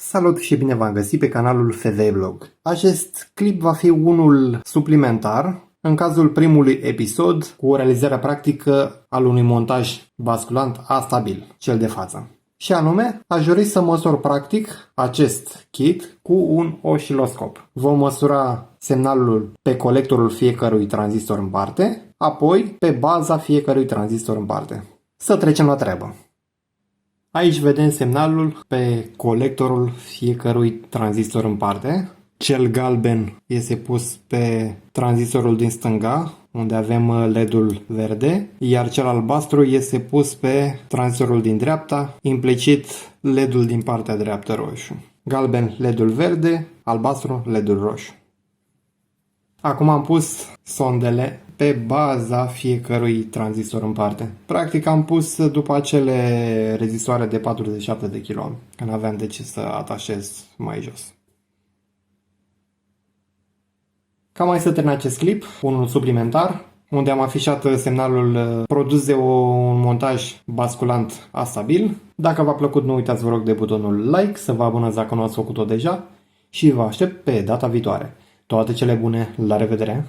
Salut și bine v-am găsit pe canalul FV Vlog. Acest clip va fi unul suplimentar în cazul primului episod cu realizarea practică al unui montaj basculant astabil, cel de față. Și anume, aș dori să măsor practic acest kit cu un osciloscop. Vom măsura semnalul pe colectorul fiecărui tranzistor în parte, apoi pe baza fiecărui tranzistor în parte. Să trecem la treabă. Aici vedem semnalul pe colectorul fiecărui tranzistor în parte. Cel galben este pus pe tranzistorul din stânga, unde avem LED-ul verde, iar cel albastru este pus pe tranzistorul din dreapta, implicit LED-ul din partea dreaptă roșu. Galben LED-ul verde, albastru LED-ul roșu. Acum am pus sondele pe baza fiecărui tranzistor în parte. Practic am pus după acele rezistoare de 47 de kΩ, că nu aveam de ce să atașez mai jos. Cam mai să termin acest clip, unul suplimentar, unde am afișat semnalul produs de un montaj basculant astabil. Dacă v-a plăcut, nu uitați, vă rog, de butonul like, să vă abonați dacă nu ați făcut-o deja și vă aștept pe data viitoare. Toate cele bune, la revedere!